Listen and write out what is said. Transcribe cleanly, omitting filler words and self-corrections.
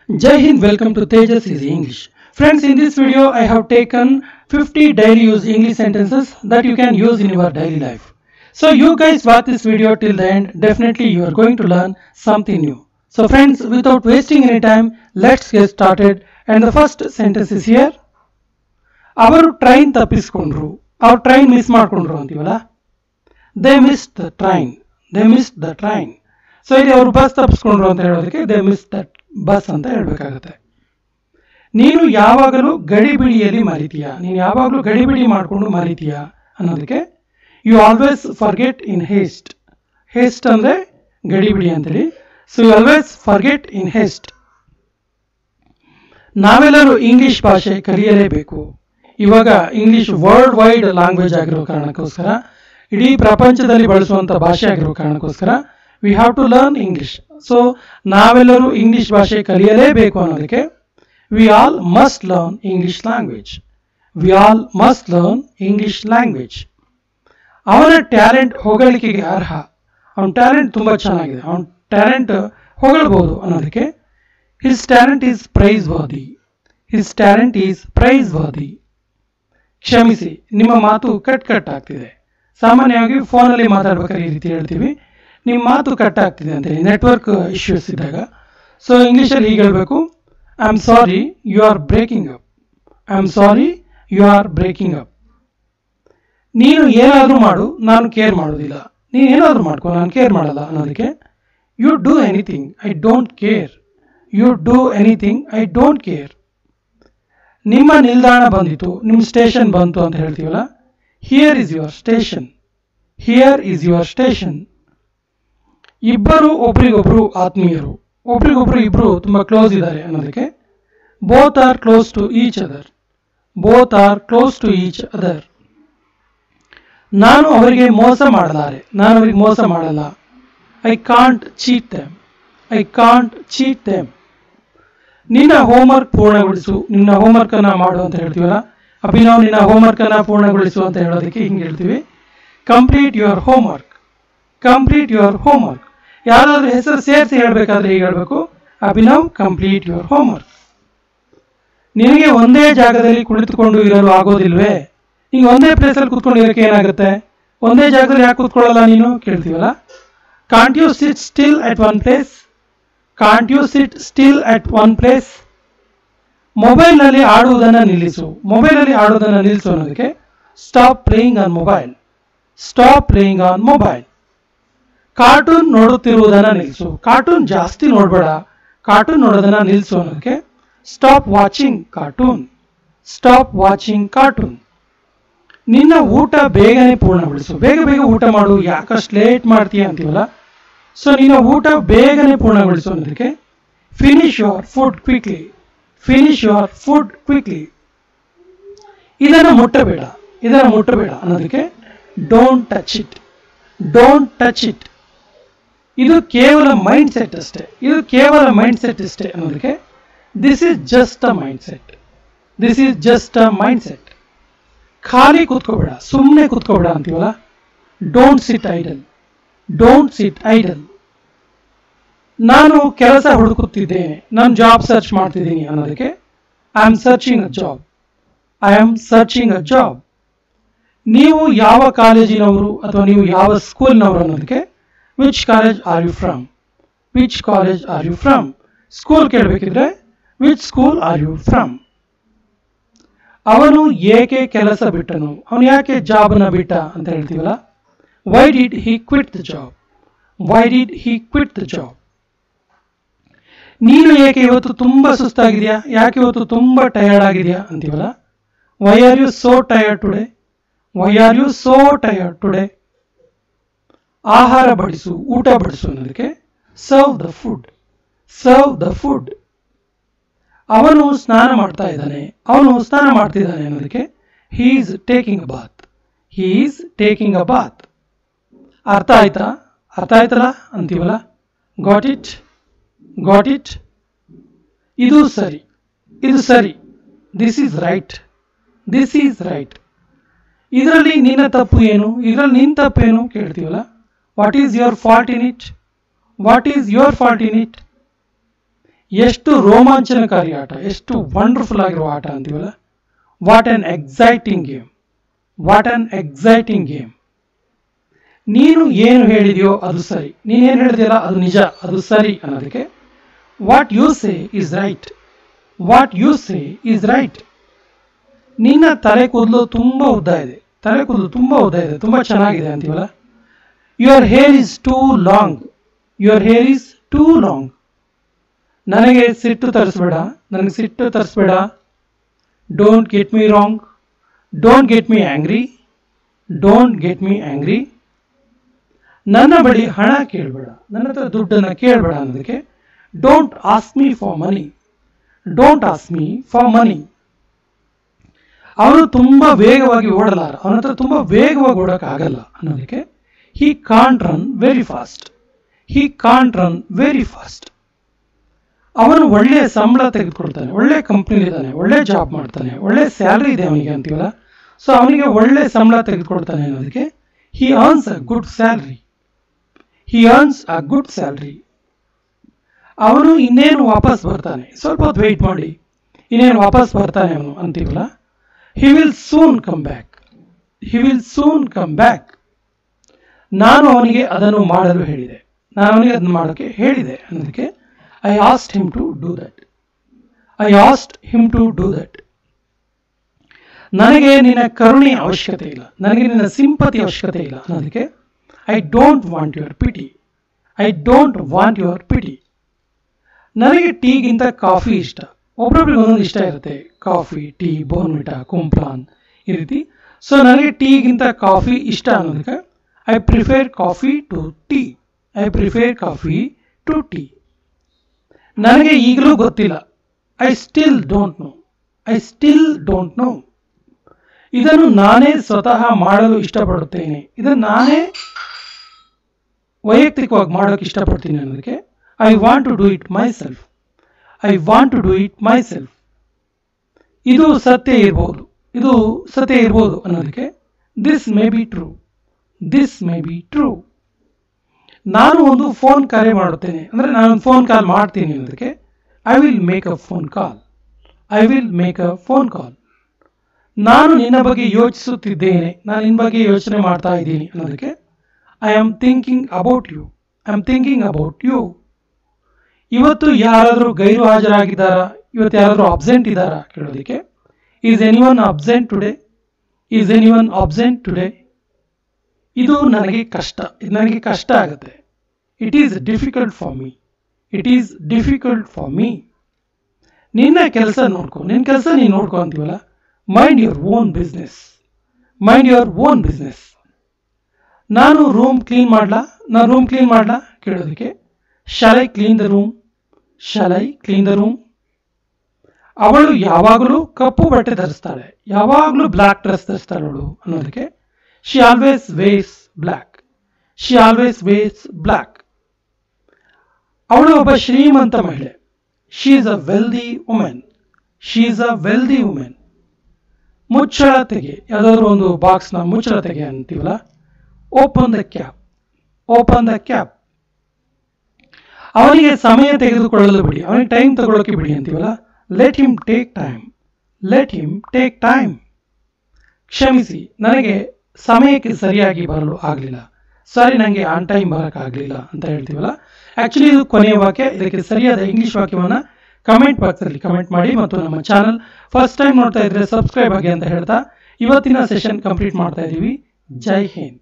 Jai Hind, welcome to Tejas Easy English. Friends, in this video I have taken 50 daily use English sentences that you can use in your daily life. So you guys watch this video till the end, definitely you are going to learn something new. So friends, without wasting any time, let's get started. And the first sentence is here. Avaru train tappiskondru. Our train miss ಮಾಡ್ಕೊಂಡ್ರು ಅಂತೀವಲ್ಲ. They missed the train. They missed the train. So ಇಲ್ಲಿ ಅವರು bus ತಪ್ಪಿಸ್ಕೊಂಡ್ರು ಅಂತ ಹೇಳೋದಕ್ಕೆ they missed that bus ಅಂತ ಹೇಳಬೇಕಾಗುತ್ತೆ. ನೀನು ಯಾವಾಗಲೂ ಗಡಿಬಿಡಿಯಲ್ಲಿ ಮರಿತೀಯಾ, ನೀನು ಯಾವಾಗಲೂ ಗಡಿಬಿಡಿ ಮಾಡಿಕೊಂಡು ಮರಿತೀಯಾ ಅನ್ನೋದಕ್ಕೆ you always forget in haste. Haste ಅಂದರೆ ಗಡಿಬಿಡಿ ಅಂತೇಳಿ. So you always forget in haste. ನಾವೆಲ್ಲರೂ ಇಂಗ್ಲಿಷ್ ಭಾಷೆ ಕಲಿಯಲೇಬೇಕು. ಇವಾಗ ಇಂಗ್ಲಿಷ್ ವರ್ಲ್ಡ್ ವೈಡ್ ಲ್ಯಾಂಗ್ವೇಜ್ ಆಗಿರೋ ಕಾರಣಕ್ಕೋಸ್ಕರ, ಇಡೀ ಪ್ರಪಂಚದಲ್ಲಿ ಬಳಸುವಂಥ ಭಾಷೆ ಆಗಿರೋ ಕಾರಣಕ್ಕೋಸ್ಕರ we have to learn English. So ನಾವೆಲ್ಲರೂ ಇಂಗ್ಲಿಷ್ ಭಾಷೆ ಕಲಿಯಲೇಬೇಕು ಅನ್ನೋದಕ್ಕೆ we all must learn English language. We all must learn English language. ಅವನ ಟ್ಯಾಲೆಂಟ್ ಹೊಗಳಿಕೆಗೆ ಅರ್ಹ. ಅವನ ಟ್ಯಾಲೆಂಟ್ ತುಂಬ ಚೆನ್ನಾಗಿದೆ, ಅವನ ಟ್ಯಾಲೆಂಟ್ ಹೊಗಳಬಹುದು ಅನ್ನೋದಕ್ಕೆ his talent is praiseworthy. His talent is praiseworthy. ಕ್ಷಮಿಸಿ, ನಿಮ್ಮ ಮಾತು ಕಟ್ ಆಗ್ತಿದೆ. ಸಾಮಾನ್ಯವಾಗಿ ಫೋನಲ್ಲಿ ಮಾತಾಡ್ಬೇಕಾದ್ರೆ ಈ ರೀತಿ ಹೇಳ್ತೀವಿ, ನಿಮ್ಮ ಮಾತು ಕಟ್ ಆಗ್ತಿದೆ ಅಂತೇಳಿ, ನೆಟ್ವರ್ಕ್ ಇಶ್ಯೂಸ್ ಇದ್ದಾಗ. ಸೊ ಇಂಗ್ಲೀಷಲ್ಲಿ ಹೀಗೆ ಹೇಳಬೇಕು, I am sorry you are breaking up. I am sorry you are breaking up. ನೀನು ಏನಾದರೂ ಮಾಡು, ನಾನು ಕೇರ್ ಮಾಡೋದಿಲ್ಲ. ನೀನು ಏನಾದರೂ ಮಾಡ್ಕೊ, ನಾನು ಕೇರ್ ಮಾಡಲ್ಲ ಅನ್ನೋದಕ್ಕೆ you do anything, I don't care. You do anything, I don't care. ನಿಮ್ಮ ನಿಲ್ದಾಣ ಬಂದಿತು, ನಿಮ್ಮ ಸ್ಟೇಷನ್ ಬಂತು ಅಂತ ಹೇಳ್ತೀವಲ್ಲ, here is your station. Here is your station. ಇಬ್ಬರು ಒಬ್ರಿಗೊಬ್ರು ಆತ್ಮೀಯರು, ಒಬ್ರಿಗೊಬ್ರು ಇಬ್ಬರು ತುಂಬ ಕ್ಲೋಸ್ ಇದ್ದಾರೆ ಅನ್ನೋದಕ್ಕೆ both are close to each other. Both are close to each other. ನಾನು ಅವರಿಗೆ ಮೋಸ ಮಾಡಲಾರೆ, ನಾನು ಅವರಿಗೆ ಮೋಸ ಮಾಡಲ್ಲ. I can't cheat them. I can't cheat them. ನಿನ್ನ ಹೋಮ್ವರ್ಕ್ ಪೂರ್ಣಗೊಳಿಸು, ನಿನ್ನ ಹೋಮ್ವರ್ಕನ್ನು ಮಾಡು ಅಂತ ಹೇಳ್ತೀವಲ್ಲ, ಅಭಿನವ್ ನಿನ್ನ ಹೋಮ್ವರ್ಕನ್ನು ಪೂರ್ಣಗೊಳಿಸು ಅಂತ ಹೇಳೋದಕ್ಕೆ ಹಿಂಗೆ ಹೇಳ್ತೀವಿ, complete your homework. Complete your homework. ಯಾರಾದರೂ ಹೆಸರು ಸೇರಿಸಿ ಹೇಳಬೇಕಾದ್ರೆ ಹೀಗೆ ಹೇಳಬೇಕು, ಅಭಿನವ್ ಕಂಪ್ಲೀಟ್ ಯುವರ್ ಹೋಮ್ವರ್ಕ್. ನಿನಗೆ ಒಂದೇ ಜಾಗದಲ್ಲಿ ಕುಳಿತುಕೊಂಡು ಇರಲು ಆಗೋದಿಲ್ವೇ? ಈಗ ಒಂದೇ ಪ್ಲೇಸಲ್ಲಿ ಕೂತ್ಕೊಂಡು ಇರೋಕ್ಕೆ ಏನಾಗುತ್ತೆ? ಒಂದೇ ಜಾಗದಲ್ಲಿ ಯಾಕೆ ಕೂತ್ಕೊಳ್ಳಲ್ಲ ನೀನು ಕೇಳ್ತೀವಲ್ಲ. Can't you sit still at one place? Can't you sit still at one place? ಮೊಬೈಲ್ನಲ್ಲಿ ಆಡುವುದನ್ನು ನಿಲ್ಲಿಸು. ಮೊಬೈಲಲ್ಲಿ ಆಡುವುದನ್ನು ನಿಲ್ಲಿಸು ಅನ್ನೋದಕ್ಕೆ stop playing on mobile. Stop playing on mobile. Cartoon ನೋಡುತ್ತಿರುವುದನ್ನು ನಿಲ್ಲಿಸು. ಕಾರ್ಟೂನ್ ಜಾಸ್ತಿ ನೋಡಬೇಡ, ಕಾರ್ಟೂನ್ ನೋಡೋದನ್ನು ನಿಲ್ಲಿಸು ಅನ್ನೋದಕ್ಕೆ stop watching cartoon. Stop watching cartoon. ನಿನ್ನ ಊಟ ಬೇಗನೆ ಪೂರ್ಣಗೊಳಿಸು. ಬೇಗ ಬೇಗ ಊಟ ಮಾಡು, ಯಾಕಷ್ಟು ಲೇಟ್ ಮಾಡ್ತೀಯ ಅಂತೀವಲ್ಲ. ಸೊ ನಿನ್ನ ಊಟ ಬೇಗನೆ ಪೂರ್ಣಗೊಳಿಸು ಅನ್ನೋದಕ್ಕೆ finish your food quickly. Finish your food quickly. ಇದನ್ನು ಮುಟ್ಟಬೇಡ, ಇದನ್ನು ಮುಟ್ಟಬೇಡ ಅನ್ನೋದಕ್ಕೆ don't touch it. Don't touch it. ಇದು ಕೇವಲ ಮೈಂಡ್ ಸೆಟ್ ಅಷ್ಟೇ, ಇದು ಕೇವಲ ಮೈಂಡ್ ಸೆಟ್ ಅಷ್ಟೇ ಅನ್ನೋದಕ್ಕೆ this is just a mind set. This is just a mind set. ಖಾಲಿ ಕೂತ್ಕೋಬೇಡ, ಸುಮ್ಮನೆ ಕೂತ್ಕೋಬೇಡ ಅಂತೀವಲ್ಲ, don't sit idle. Don't sit idle. ನಾನು ಕೆಲಸ ಹುಡುಕುತ್ತಿದ್ದೇನೆ, ನಾನು ಜಾಬ್ ಸರ್ಚ್ ಮಾಡ್ತಿದ್ದೀನಿ ಅನ್ನೋದಕ್ಕೆ I am searching a job. I am searching a job. ನೀವು ಯಾವ ಕಾಲೇಜಿನವರು ಅಥವಾ ನೀವು ಯಾವ ಸ್ಕೂಲ್ನವರು ಅನ್ನೋದಕ್ಕೆ which college are you from? Which college are you from? School ಕೇಳಬೇಕಿದ್ರೆ which school are you from? ಅವನು ಏಕೆ ಕೆಲಸ ಬಿಟ್ಟನು? ಅವನು ಯಾಕೆ ಜಾಬ್ನ ಬಿಟ್ಟ ಅಂತ ಹೇಳ್ತೀವಲ್ಲ, why did he quit the job? Why did he quit the job? ನೀನು ಏಕೆ ಇವತ್ತು ತುಂಬ ಸುಸ್ತಾಗಿದೆಯಾ? ಯಾಕೆ ಇವತ್ತು ತುಂಬ ಟಯರ್ಡ್ ಆಗಿದೆಯಾ ಅಂತೀವಲ್ಲ, why are you so tired today? Why are you so tired today? ಆಹಾರ ಬಡಿಸು, ಊಟ ಬಡಿಸು ಅನ್ನೋದಕ್ಕೆ serve the food. Serve the food. ಅವನು ಸ್ನಾನ ಮಾಡ್ತಾ ಇದ್ದಾನೆ, ಅವನು ಸ್ನಾನ ಮಾಡ್ತಿದ್ದಾನೆ ಅನ್ನೋದಕ್ಕೆ he is taking a bath. He is taking a bath. ಅರ್ಥ ಆಯ್ತಾ? ಅರ್ಥ ಆಯ್ತಲ್ಲ ಅಂತೀವಲ್ಲ, ಗಾಟ್ ಇಟ್? Got it? ಇದು ಸರಿ, ಇದು ಸರಿ. This is right. This is right. ಇದರಲ್ಲಿ ನಿನ್ನ ತಪ್ಪು ಏನು? ಇದರಲ್ಲಿ ನಿನ್ನ ತಪ್ಪೇನು ಕೇಳ್ತೀವಲ್ಲ, what is your fault in it? What is your fault in it? ಎಷ್ಟು ರೋಮಾಂಚನಕಾರಿ ಆಟ, ಎಷ್ಟು ವಂಡರ್ಫುಲ್ ಆಗಿರುವ ಆಟ ಅಂತೀವಲ್ಲ. What an exciting game, what an exciting game. ನೀನು ಏನು ಹೇಳಿದೆಯೋ ಅದು ಸರಿ, ನೀನೇನು ಹೇಳಿದೆಯಲ್ಲ ಅದು ನಿಜ, ಅದು ಸರಿ ಅನ್ನೋದಕ್ಕೆ what you say is right, what you say is right. ನಿನ್ನ ತಲೆ ಕೂದಲು ತುಂಬ ಉದ್ದ ಇದೆ, ತಲೆ ಕೂದಲು ತುಂಬ ಉದ್ದ ಇದೆ, ತುಂಬ ಚೆನ್ನಾಗಿದೆ ಅಂತೀವಲ್ಲ. Your hair is too long, your hair is too long. ನನಗೆ ಸಿಟ್ಟು ತರಿಸ್ಬೇಡ, ನನಗೆ ಸಿಟ್ಟು ತರಿಸ್ಬೇಡ. Don't get me wrong, don't get me angry, don't get me angry. ನನ್ನ ಬಳಿ ಹಣ ಕೇಳಬೇಡ, ನನ್ನ ಹತ್ರ ದುಡ್ಡನ್ನು ಕೇಳಬೇಡ ಅನ್ನೋದಕ್ಕೆ don't ask me for money, don't ask me for money. ಅವನು ತುಂಬ ವೇಗವಾಗಿ ಓಡಲಾರ, ಅವನ ಹತ್ರ ತುಂಬ ವೇಗವಾಗಿ ಓಡೋಕ್ಕಾಗಲ್ಲ ಅನ್ನೋದಕ್ಕೆ he can't run very fast, he can't run very fast. ಅವನು ಒಳ್ಳೆಯ ಸಂಬಳ ತೆಗೆದುಕೊಳ್ತಾನೆ, ಒಳ್ಳೆ ಕಂಪ್ನಿಲಿದ್ದಾನೆ, ಒಳ್ಳೆ ಜಾಬ್ ಮಾಡ್ತಾನೆ, ಒಳ್ಳೆ ಸ್ಯಾಲ್ರಿ ಇದೆ ಅವನಿಗೆ ಅಂತೀವಲ್ಲ. ಸೊ ಅವನಿಗೆ ಒಳ್ಳೆ ಸಂಬಳ ತೆಗೆದುಕೊಳ್ತಾನೆ ಅನ್ನೋದಕ್ಕೆ he earns a good salary, he earns a good salary. ಅವನು ಇನ್ನೇನು ವಾಪಸ್ ಬರ್ತಾನೆ, ಸ್ವಲ್ಪ ಹೊತ್ತು ವೆಯ್ಟ್ ಮಾಡಿ, ಇನ್ನೇನು ವಾಪಸ್ ಬರ್ತಾನೆ ಅವನು ಅಂತೀವಲ್ಲ. He will soon come back, he will soon come back. ನಾನು ಅವನಿಗೆ ಅದನ್ನು ಮಾಡಲು ಹೇಳಿದೆ, ನಾನು ಅವನಿಗೆ ಅದನ್ನು ಮಾಡೋಕ್ಕೆ ಹೇಳಿದೆ ಅನ್ನೋದಕ್ಕೆ I asked him to do that, I asked him to do that. ನನಗೆ ನಿನ್ನ ಕರುಣೆಯ ಅವಶ್ಯಕತೆ ಇಲ್ಲ, ನನಗೆ ನಿನ್ನ ಸಿಂಪತಿ ಅವಶ್ಯಕತೆ ಇಲ್ಲ ಅನ್ನೋದಕ್ಕೆ I don't want your pity, I don't want your pity. ನನಗೆ ಟೀಗಿಂತ ಕಾಫಿ ಇಷ್ಟ, ಒಬ್ಬೊಬ್ರಿಗೆ ಒಂದೊಂದು ಇಷ್ಟ ಇರುತ್ತೆ, ಕಾಫಿ, ಟೀ, ಬೋರ್ನ್ವಿಟಾ, ಕುಂಪ್ಲಾನ್ ಈ ರೀತಿ. ಸೊ ನನಗೆ ಟೀಗಿಂತ ಕಾಫಿ ಇಷ್ಟ ಅನ್ನೋದಕ್ಕೆ I prefer coffee to tea, I prefer coffee to tea. ನನಗೆ ಈಗಲೂ ಗೊತ್ತಿಲ್ಲ, I still don't know, I still don't know. ಇದನ್ನು ನಾನೇ ಸ್ವತಃ ಮಾಡಲು ಇಷ್ಟಪಡುತ್ತೇನೆ, ಇದನ್ನು ನಾನೇ ವೈಯಕ್ತಿಕವಾಗಿ ಮಾಡೋಕ್ಕೆ ಇಷ್ಟಪಡ್ತೀನಿ ಅನ್ನೋದಕ್ಕೆ I want to do it myself, I want to do it myself. ಇದು ಸತ್ಯ ಇರ್ಬೋದು, ಇದು ಸತ್ಯ ಇರ್ಬೋದು ಅನ್ನೋದಕ್ಕೆ this may be true, this may be true. ನಾನು ಒಂದು ಫೋನ್ ಕರೆ ಮಾಡುತ್ತೇನೆ ಅಂದರೆ ನಾನೊಂದು ಫೋನ್ ಕಾಲ್ ಮಾಡ್ತೀನಿ ಅನ್ನೋದಕ್ಕೆ I will make a phone call, I will make a phone call. ನಾನು ನಿನ್ನ ಬಗ್ಗೆ ಯೋಚಿಸುತ್ತಿದ್ದೇನೆ, ನಾನು ನಿನ್ನ ಬಗ್ಗೆ ಯೋಚನೆ ಮಾಡ್ತಾ ಇದ್ದೀನಿ ಅನ್ನೋದಕ್ಕೆ I am thinking about you, I am thinking about you. ಇವತ್ತು ಯಾರಾದರೂ ಗೈರು ಹಾಜರಾಗಿದ್ದಾರಾ, ಇವತ್ತು ಯಾರಾದರೂ ಅಬ್ಸೆಂಟ್ ಇದ್ದಾರಾ ಕೇಳೋದಕ್ಕೆ is anyone absent today, is anyone absent today. ಇದು ನನಗೆ ಕಷ್ಟ, ಇದು ನನಗೆ ಕಷ್ಟ ಆಗುತ್ತೆ. It is difficult for me, it is difficult for me. ನಿನ್ನ ಕೆಲಸ ನೋಡ್ಕೊ, ನಿನ್ನ ಕೆಲಸ ನೀನು ನೋಡ್ಕೊ ಅಂತೀವಲ್ಲ. Mind your own business, mind your own business. ನಾನು ರೂಮ್ ಕ್ಲೀನ್ ಮಾಡಲಾ, ನಾನು ರೂಮ್ ಕ್ಲೀನ್ ಮಾಡಲಾ ಕೇಳೋದಕ್ಕೆ shall I clean the room, shall I clean the room. ಅವಳು ಯಾವಾಗಲೂ ಕಪ್ಪು ಬಟ್ಟೆ ಧರಿಸ್ತಾಳೆ, ಯಾವಾಗಲೂ ಬ್ಲ್ಯಾಕ್ ಡ್ರೆಸ್ ಧರಿಸ್ತಾಳೆ ಅವಳು ಅನ್ನೋದಕ್ಕೆ she always wears black, she always wears black. ಅವಳು ಒಬ್ಬ ಶ್ರೀಮಂತ ಮಹಿಳೆ, she is a wealthy woman, she is a wealthy woman. ಮುಚ್ಚಳ ತೆಗೆ, ಯಾವುದಾದ್ರೂ ಒಂದು ಬಾಕ್ಸ್ನ ಮುಚ್ಚಳ ತೆಗೆ ಅಂತೀವಲ್ಲ. Open the cap, open the cap. ಅವನಿಗೆ ಸಮಯ ತೆಗೆದುಕೊಳ್ಳಲು ಬಿಡಿ, ಅವನಿಗೆ ಟೈಮ್ ತಗೊಳ್ಳೋಕೆ ಬಿಡಿ ಅಂತೀವಲ್ಲ. Let him take time, let him take time. ಕ್ಷಮಿಸಿ, ನನಗೆ ಸಮಯಕ್ಕೆ ಸರಿಯಾಗಿ ಬರಲು ಆಗಲಿಲ್ಲ, ಸಾರಿ ನನಗೆ ಆನ್ ಟೈಮ್ ಬರೋಕ್ಕಾಗಲಿಲ್ಲ ಅಂತ ಹೇಳ್ತೀವಲ್ಲ. ಆ್ಯಕ್ಚುಲಿ ಇದು ಕೊನೆಯ ವಾಕ್ಯ. ಇದಕ್ಕೆ ಸರಿಯಾದ ಇಂಗ್ಲೀಷ್ ವಾಕ್ಯವನ್ನು ಕಮೆಂಟ್ ಬಾಕ್ಸಲ್ಲಿ ಕಮೆಂಟ್ ಮಾಡಿ. ಮತ್ತು ನಮ್ಮ ಚಾನಲ್ ಫಸ್ಟ್ ಟೈಮ್ ನೋಡ್ತಾ ಇದ್ರೆ ಸಬ್ಸ್ಕ್ರೈಬ್ ಆಗಿ ಅಂತ ಹೇಳ್ತಾ ಇವತ್ತಿನ ಸೆಷನ್ ಕಂಪ್ಲೀಟ್ ಮಾಡ್ತಾ ಇದ್ದೀವಿ. ಜೈ ಹಿಂದ್.